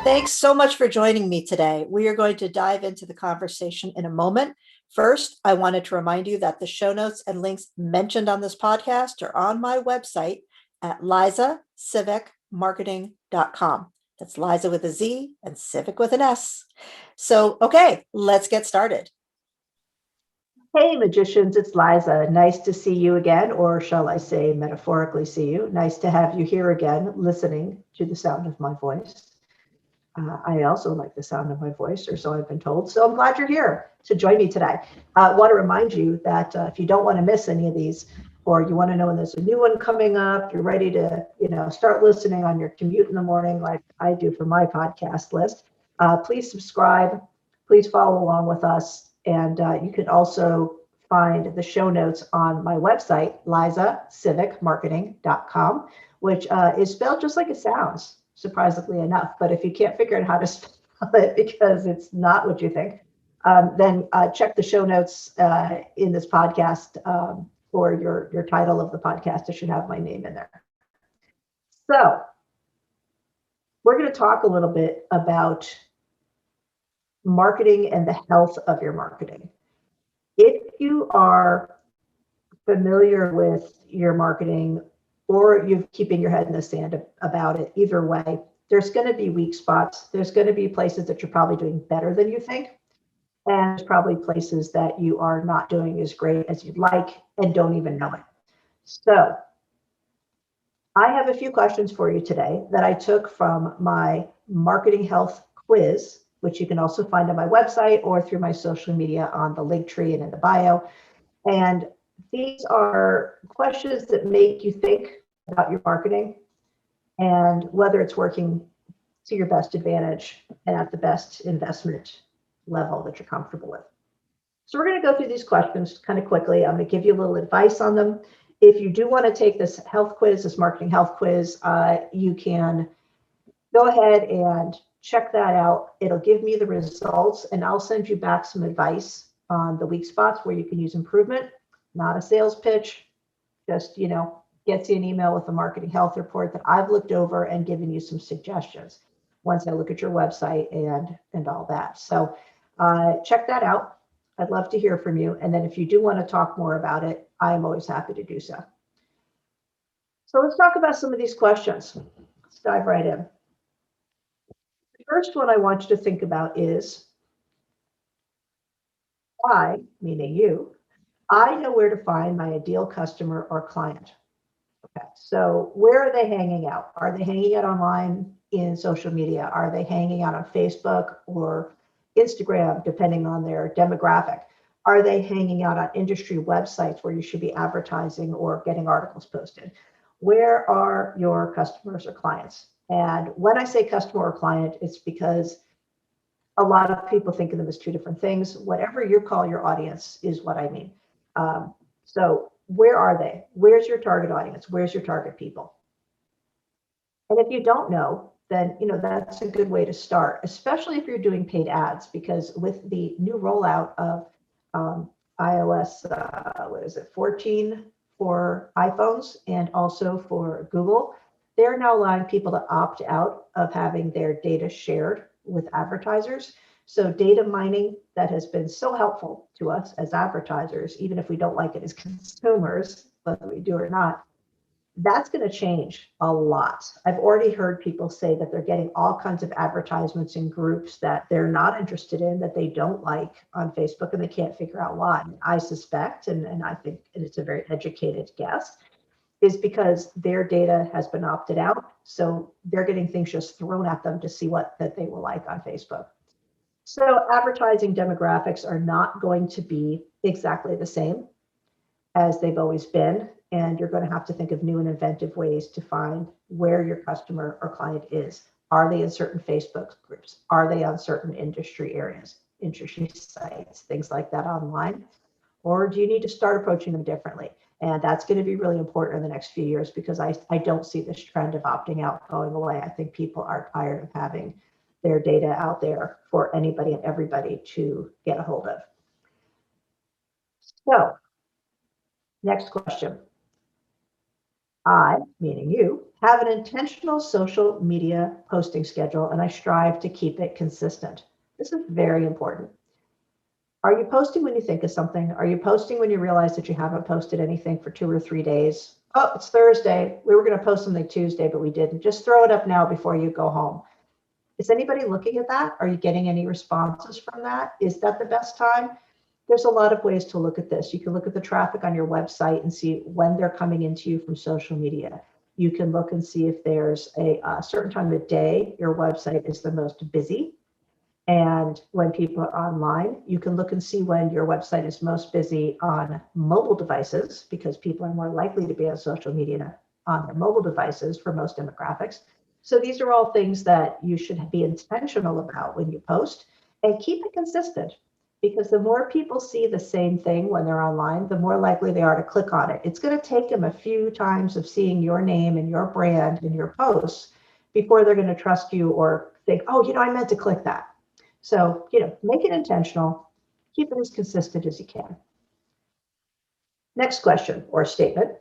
Thanks so much for joining me today. We are going to dive into the conversation in a moment. First, I wanted to remind you that the show notes and links mentioned on this podcast are on my website at lizasivekmarketing.com. That's Liza with a Z and Civic with an S. So, okay, let's get started. Hey, magicians, it's Liza. Nice to see you again, or shall I say metaphorically see you. Nice to have you here again, listening to the sound of my voice. I also like the sound of my voice, or so I've been told. So I'm glad you're here to join me today. I want to remind you that if you don't want to miss any of these, or you want to know when there's a new one coming up, you're ready to, start listening on your commute in the morning, like I do for my podcast list. Please subscribe. Please follow along with us, and you can also find the show notes on my website, lizasivekmarketing.com, which is spelled just like it sounds, surprisingly enough. But if you can't figure out how to spell it because it's not what you think, then check the show notes in this podcast, or your title of the podcast. It should have my name in there. So we're going to talk a little bit about marketing and the health of your marketing. If you are familiar with your marketing, or you're keeping your head in the sand about it, either way, there's going to be weak spots. There's going to be places that you're probably doing better than you think. And there's probably places that you are not doing as great as you'd like and don't even know it. So I have a few questions for you today that I took from my marketing health quiz, which you can also find on my website or through my social media on the link tree and in the bio. And these are questions that make you think about your marketing and whether it's working to your best advantage and at the best investment level that you're comfortable with. So we're going to go through these questions kind of quickly. I'm going to give you a little advice on them. If you do want to take this health quiz, this marketing health quiz, you can go ahead and check that out. It'll give me the results, and I'll send you back some advice on the weak spots where you can use improvement. Not a sales pitch, just, gets you an email with a marketing health report that I've looked over and given you some suggestions once I look at your website and all that. So check that out. I'd love to hear from you. And then if you do want to talk more about it, I'm always happy to do so. So let's talk about some of these questions. Let's dive right in. The first one I want you to think about is, I, meaning you, I know where to find my ideal customer or client. Okay, so where are they hanging out? Are they hanging out online in social media? Are they hanging out on Facebook or Instagram, depending on their demographic? Are they hanging out on industry websites where you should be advertising or getting articles posted? Where are your customers or clients? And when I say customer or client, it's because a lot of people think of them as two different things. Whatever you call your audience is what I mean. So where are they? Where's your target audience? Where's your target people? And if you don't know, then that's a good way to start, especially if you're doing paid ads, because with the new rollout of iOS, 14 for iPhones and also for Google, they're now allowing people to opt out of having their data shared with advertisers. So data mining that has been so helpful to us as advertisers, even if we don't like it as consumers, whether we do or not, that's going to change a lot. I've already heard people say that they're getting all kinds of advertisements in groups that they're not interested in, that they don't like on Facebook, and they can't figure out why. I suspect, and I think it's a very educated guess, is because their data has been opted out. So they're getting things just thrown at them to see what that they will like on Facebook. So advertising demographics are not going to be exactly the same as they've always been. And you're going to have to think of new and inventive ways to find where your customer or client is. Are they in certain Facebook groups? Are they on certain industry areas, industry sites, things like that online? Or do you need to start approaching them differently? And that's going to be really important in the next few years, because I don't see this trend of opting out going away. I think people are tired of having their data out there for anybody and everybody to get a hold of. So, next question. I, meaning you, Have an intentional social media posting schedule, and I strive to keep it consistent. This is very important. Are you posting when you think of something? Are you posting when you realize that you haven't posted anything for 2 or 3 days? Oh, it's Thursday. We were going to post something Tuesday, but we didn't. Just throw it up now before you go home. Is anybody looking at that? Are you getting any responses from that? Is that the best time? There's a lot of ways to look at this. You can look at the traffic on your website and see when they're coming into you from social media. You can look and see if there's a certain time of day your website is the most busy. And when people are online, you can look and see when your website is most busy on mobile devices, because people are more likely to be on social media on their mobile devices for most demographics. So these are all things that you should be intentional about when you post, and keep it consistent, because the more people see the same thing when they're online, the more likely they are to click on it. It's going to take them a few times of seeing your name and your brand and your posts before they're going to trust you or think, oh, I meant to click that. So, make it intentional, keep it as consistent as you can. Next question or statement.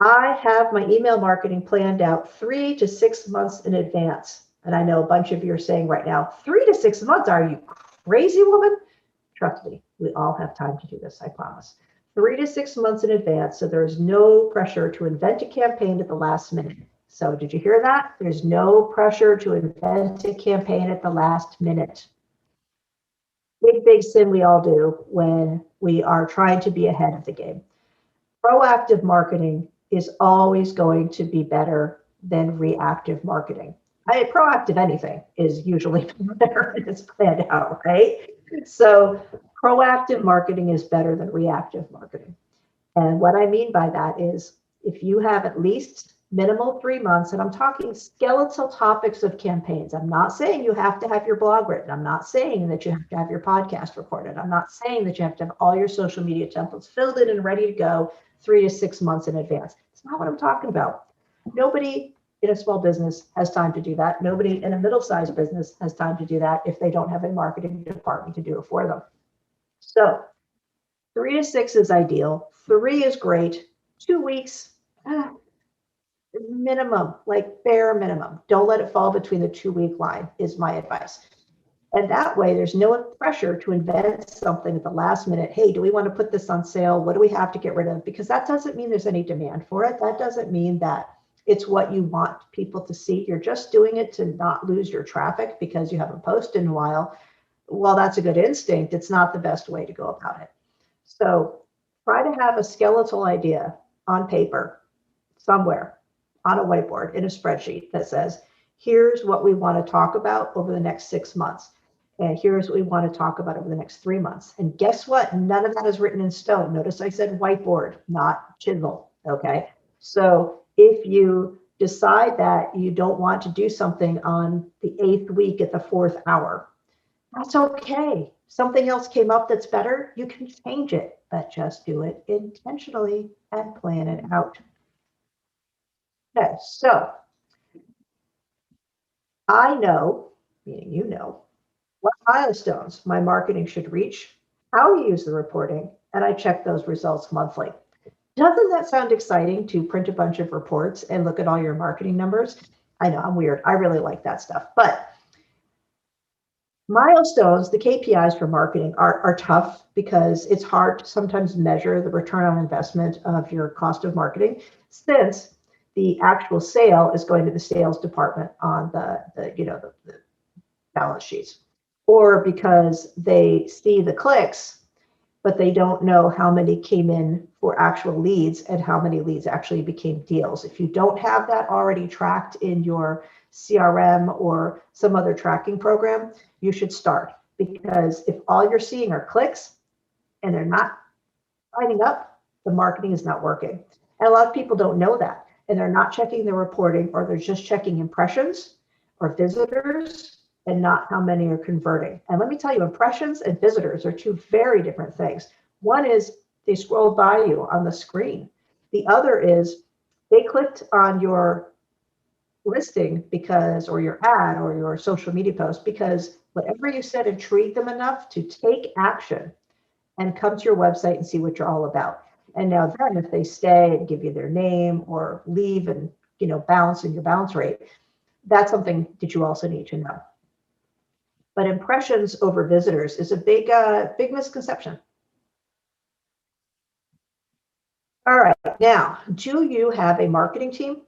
I have my email marketing planned out 3 to 6 months in advance. And I know a bunch of you are saying right now, 3 to 6 months, are you crazy, woman? Trust me, we all have time to do this, I promise. 3 to 6 months in advance, so there's no pressure to invent a campaign at the last minute. So did you hear that? There's no pressure to invent a campaign at the last minute. Big sin we all do when we are trying to be ahead of the game. Proactive marketing is always going to be better than reactive marketing. Proactive anything is usually better when it's planned out, right? So proactive marketing is better than reactive marketing. And what I mean by that is, if you have at least minimal 3 months, and I'm talking skeletal topics of campaigns. I'm not saying you have to have your blog written. I'm not saying that you have to have your podcast recorded. I'm not saying that you have to have all your social media templates filled in and ready to go 3 to 6 months in advance. It's not what I'm talking about. Nobody in a small business has time to do that. Nobody in a middle-sized business has time to do that if they don't have a marketing department to do it for them. So 3 to 6 is ideal. 3 is great. 2 weeks, minimum, like bare minimum. Don't let it fall between the 2-week line is my advice. And that way there's no pressure to invent something at the last minute. Hey, do we want to put this on sale? What do we have to get rid of? Because that doesn't mean there's any demand for it. That doesn't mean that it's what you want people to see. You're just doing it to not lose your traffic because you haven't posted in a while. While that's a good instinct, it's not the best way to go about it. So try to have a skeletal idea on paper somewhere, on a whiteboard, in a spreadsheet that says, here's what we want to talk about over the next 6 months. And here's what we want to talk about over the next 3 months. And guess what? None of that is written in stone. Notice I said whiteboard, not chisel. Okay. So if you decide that you don't want to do something on the 8th week at the 4th hour, that's okay. Something else came up that's better, you can change it, but just do it intentionally and plan it out. Okay, so I know, meaning you know, what milestones my marketing should reach, how to use the reporting, and I check those results monthly. Doesn't that sound exciting to print a bunch of reports and look at all your marketing numbers? I know I'm weird. I really like that stuff. But milestones, the KPIs for marketing are tough because it's hard to sometimes measure the return on investment of your cost of marketing, since the actual sale is going to the sales department on the balance sheets, or because they see the clicks, but they don't know how many came in for actual leads and how many leads actually became deals. If you don't have that already tracked in your CRM or some other tracking program, you should start, because if all you're seeing are clicks and they're not signing up, the marketing is not working. And a lot of people don't know that, and they're not checking their reporting, or they're just checking impressions or visitors and not how many are converting. And let me tell you, impressions and visitors are 2 very different things. One is they scrolled by you on the screen. The other is they clicked on your listing or your ad or your social media post because whatever you said intrigued them enough to take action and come to your website and see what you're all about. And now then, if they stay and give you their name or leave and balancing your bounce rate. That's something that you also need to know. But impressions over visitors is a big misconception. All right, now, do you have a marketing team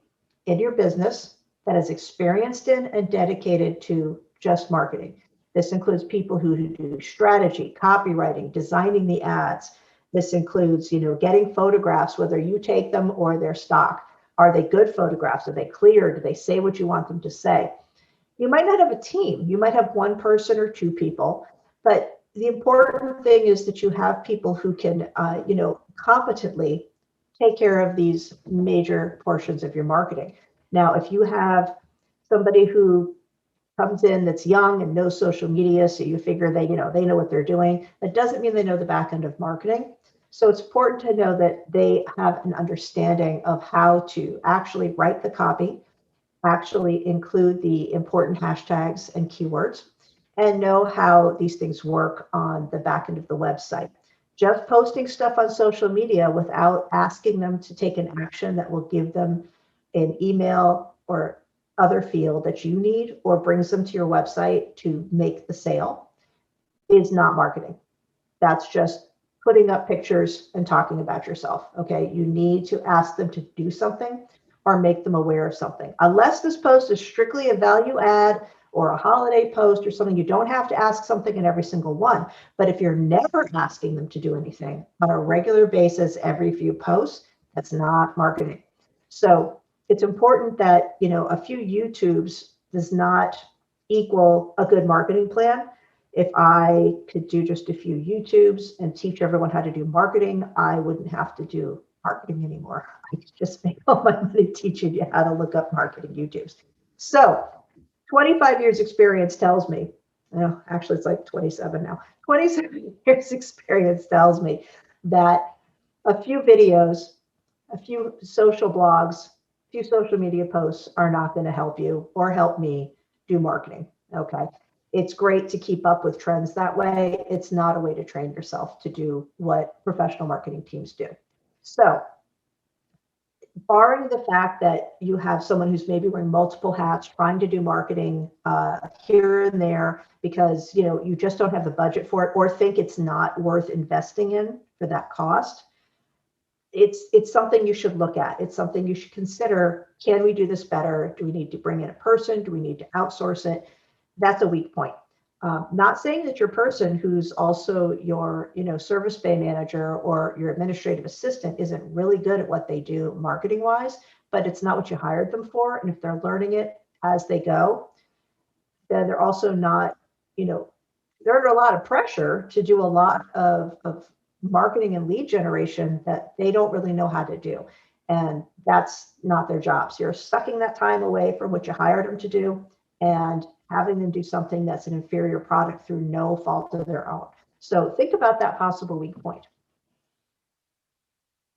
in your business that is experienced in and dedicated to just marketing? This includes people who do strategy, copywriting, designing the ads. This includes, getting photographs, whether you take them or they're stock. Are they good photographs? Are they clear? Do they say what you want them to say? You might not have a team. You might have one person or two people, but the important thing is that you have people who can, competently take care of these major portions of your marketing. Now, if you have somebody who comes in that's young and knows social media, so you figure they know what they're doing, that doesn't mean they know the back end of marketing. So it's important to know that they have an understanding of how to actually write the copy, actually include the important hashtags and keywords, and know how these things work on the back end of the website. Just posting stuff on social media without asking them to take an action that will give them an email or other field that you need or brings them to your website to make the sale is not marketing. That's just putting up pictures and talking about yourself. Okay. You need to ask them to do something or make them aware of something. Unless this post is strictly a value add or a holiday post or something, you don't have to ask something in every single one. But if you're never asking them to do anything on a regular basis, every few posts, that's not marketing. So it's important that, a few YouTubes does not equal a good marketing plan. If I could do just a few YouTubes and teach everyone how to do marketing, I wouldn't have to do marketing anymore. I could just make all my money teaching you how to look up marketing YouTubes. So 25 years experience tells me, actually it's like 27 now, 27 years experience tells me that a few videos, a few social blogs, a few social media posts are not going to help you or help me do marketing. Okay. It's great to keep up with trends that way. It's not a way to train yourself to do what professional marketing teams do. So, barring the fact that you have someone who's maybe wearing multiple hats, trying to do marketing here and there because you just don't have the budget for it or think it's not worth investing in for that cost, it's something you should look at. It's something you should consider. Can we do this better? Do we need to bring in a person? Do we need to outsource it? That's a weak point. Not saying that your person who's also your, service bay manager or your administrative assistant isn't really good at what they do marketing wise, but it's not what you hired them for. And if they're learning it as they go, then they're also not, they're under a lot of pressure to do a lot of marketing and lead generation that they don't really know how to do. And that's not their job. So you're sucking that time away from what you hired them to do and having them do something that's an inferior product through no fault of their own. So think about that possible weak point.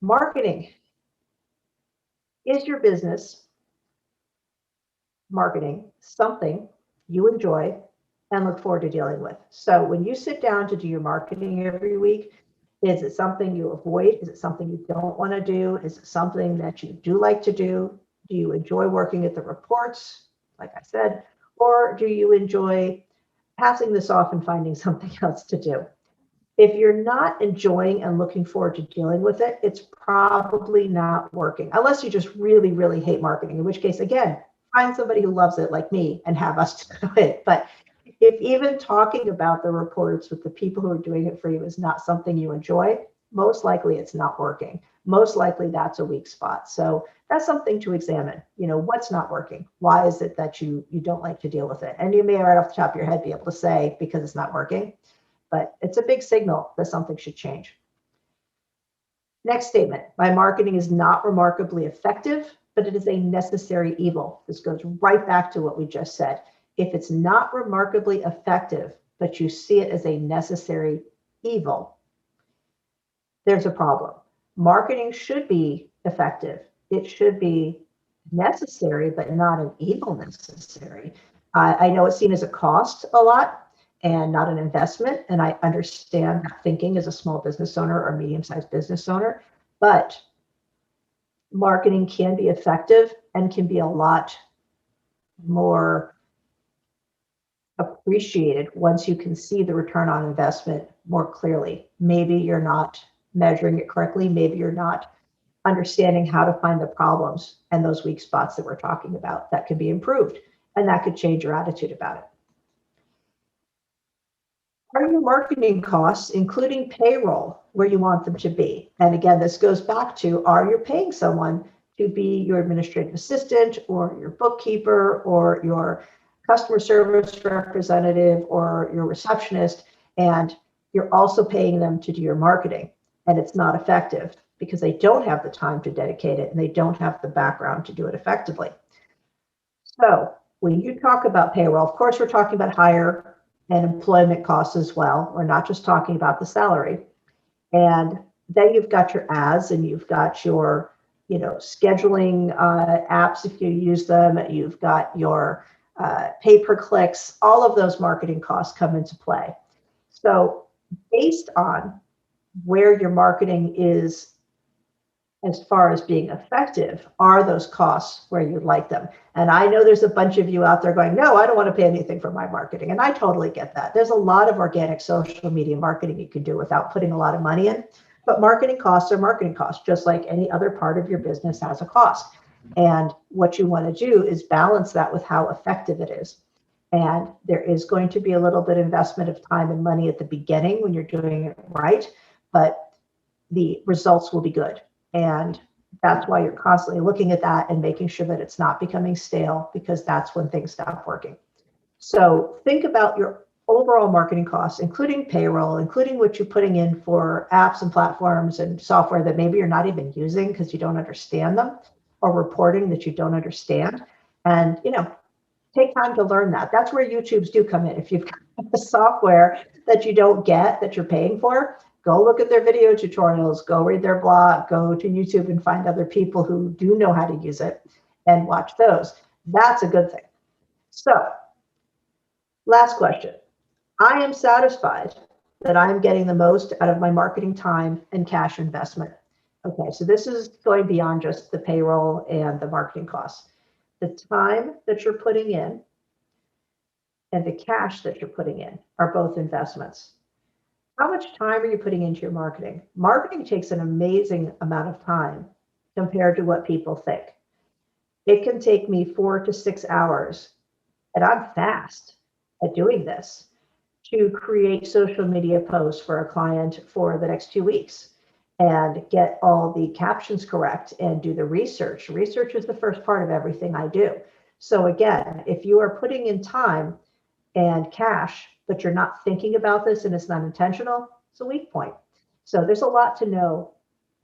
Marketing. Is your business marketing something you enjoy and look forward to dealing with? So when you sit down to do your marketing every week, is it something you avoid? Is it something you don't want to do? Is it something that you do like to do? Do you enjoy working at the reports, like I said? Or do you enjoy passing this off and finding something else to do? If you're not enjoying and looking forward to dealing with it, it's probably not working, unless you just really, really hate marketing, in which case, again, find somebody who loves it like me and have us do it. But if even talking about the reports with the people who are doing it for you is not something you enjoy, most likely it's not working. Most likely that's a weak spot. So that's something to examine. What's not working? Why is it that you don't like to deal with it? And you may right off the top of your head be able to say because it's not working, but it's a big signal that something should change. Next statement, my marketing is not remarkably effective, but it is a necessary evil. This goes right back to what we just said. If it's not remarkably effective, but you see it as a necessary evil, there's a problem. Marketing should be effective. It should be necessary, but not an evil necessary. I know it's seen as a cost a lot and not an investment. And I understand that thinking as a small business owner or medium-sized business owner, but marketing can be effective and can be a lot more appreciated once you can see the return on investment more clearly. Maybe you're not measuring it correctly. Maybe you're not understanding how to find the problems and those weak spots that we're talking about that can be improved. And that could change your attitude about it. Are your marketing costs, including payroll, where you want them to be? And again, this goes back to, are you paying someone to be your administrative assistant or your bookkeeper or your customer service representative or your receptionist, and you're also paying them to do your marketing, and it's not effective because they don't have the time to dedicate it and they don't have the background to do it effectively. So when you talk about payroll, of course, we're talking about hire and employment costs as well. We're not just talking about the salary. And then you've got your ads and you've got your, scheduling apps if you use them. You've got your pay-per-clicks. All of those marketing costs come into play. So based on where your marketing is as far as being effective, are those costs where you'd like them? And I know there's a bunch of you out there going, no, I don't want to pay anything for my marketing. And I totally get that. There's a lot of organic social media marketing you can do without putting a lot of money in. But marketing costs are marketing costs, just like any other part of your business has a cost. And what you want to do is balance that with how effective it is. And there is going to be a little bit of investment of time and money at the beginning when you're doing it right, but the results will be good. And that's why you're constantly looking at that and making sure that it's not becoming stale, because that's when things stop working. So think about your overall marketing costs, including payroll, including what you're putting in for apps and platforms and software that maybe you're not even using because you don't understand them, or reporting that you don't understand. And, take time to learn that. That's where YouTubes do come in. If you've got the software that you don't get, that you're paying for, go look at their video tutorials, go read their blog, go to YouTube and find other people who do know how to use it and watch those. That's a good thing. So, last question. I am satisfied that I'm getting the most out of my marketing time and cash investment. Okay, so this is going beyond just the payroll and the marketing costs. The time that you're putting in and the cash that you're putting in are both investments. How much time are you putting into your marketing? Marketing takes an amazing amount of time compared to what people think. It can take me 4 to 6 hours, and I'm fast at doing this, to create social media posts for a client for the next 2 weeks and get all the captions correct and do the research. Research is the first part of everything I do. So again, if you are putting in time and cash, but you're not thinking about this and it's not intentional, it's a weak point. So there's a lot to know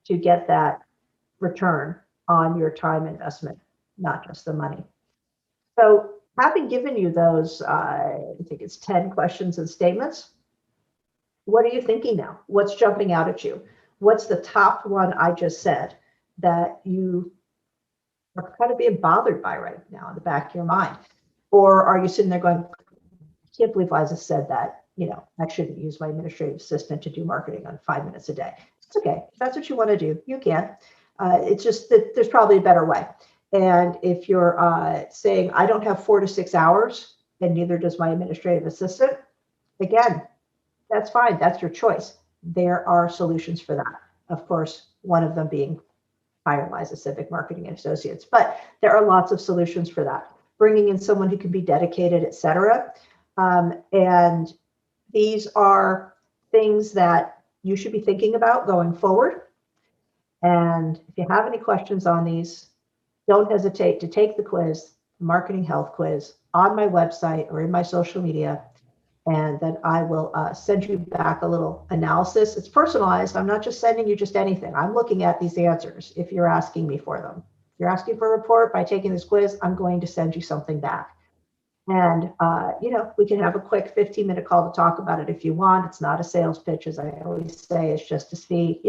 to get that return on your time investment, not just the money. So having given you those, I think it's 10 questions and statements, what are you thinking now? What's jumping out at you? What's the top one I just said that you are kind of being bothered by right now in the back of your mind? Or are you sitting there going, I can't believe Liza said that, I shouldn't use my administrative assistant to do marketing on 5 minutes a day. It's okay. If that's what you want to do, you can. It's just that there's probably a better way. And if you're saying, I don't have 4 to 6 hours, and neither does my administrative assistant, again, that's fine. That's your choice. There are solutions for that. Of course, one of them being hire Liza Sivek Marketing and Associates, but there are lots of solutions for that. Bringing in someone who can be dedicated, et cetera. And these are things that you should be thinking about going forward. And if you have any questions on these, don't hesitate to take the quiz, Marketing Health Quiz, on my website or in my social media. And then I will send you back a little analysis. It's personalized. I'm not just sending you just anything. I'm looking at these answers if you're asking me for them. If you're asking for a report by taking this quiz, I'm going to send you something back. And, we can have a quick 15-minute call to talk about it if you want. It's not a sales pitch, as I always say. It's just to see,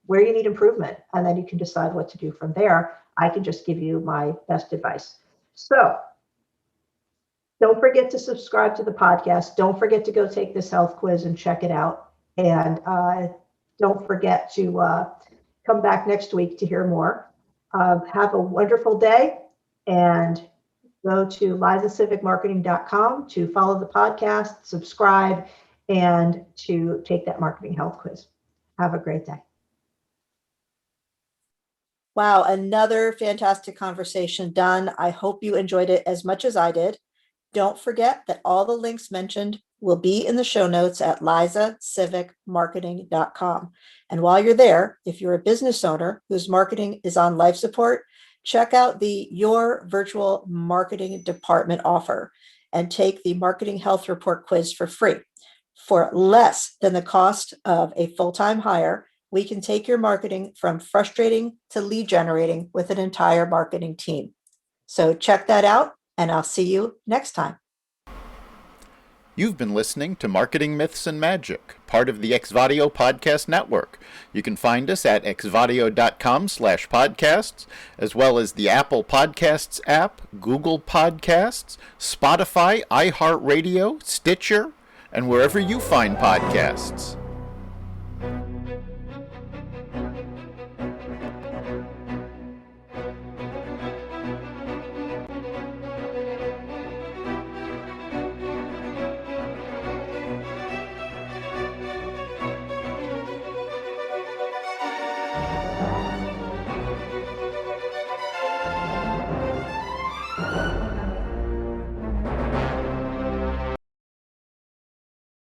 where you need improvement. And then you can decide what to do from there. I can just give you my best advice. So don't forget to subscribe to the podcast. Don't forget to go take this health quiz and check it out. And don't forget to come back next week to hear more. Have a wonderful day, and go to lizasivicmarketing.com to follow the podcast, subscribe, and to take that marketing health quiz. Have a great day. Wow, another fantastic conversation done. I hope you enjoyed it as much as I did. Don't forget that all the links mentioned will be in the show notes at lizasivicmarketing.com. And while you're there, if you're a business owner whose marketing is on life support, check out the Your Virtual Marketing Department offer and take the Marketing Health Report quiz for free. For less than the cost of a full-time hire, we can take your marketing from frustrating to lead generating with an entire marketing team. So check that out, and I'll see you next time. You've been listening to Marketing Myths and Magic, part of the Xvadio Podcast Network. You can find us at xvadio.com/podcasts, as well as the Apple Podcasts app, Google Podcasts, Spotify, iHeartRadio, Stitcher, and wherever you find podcasts.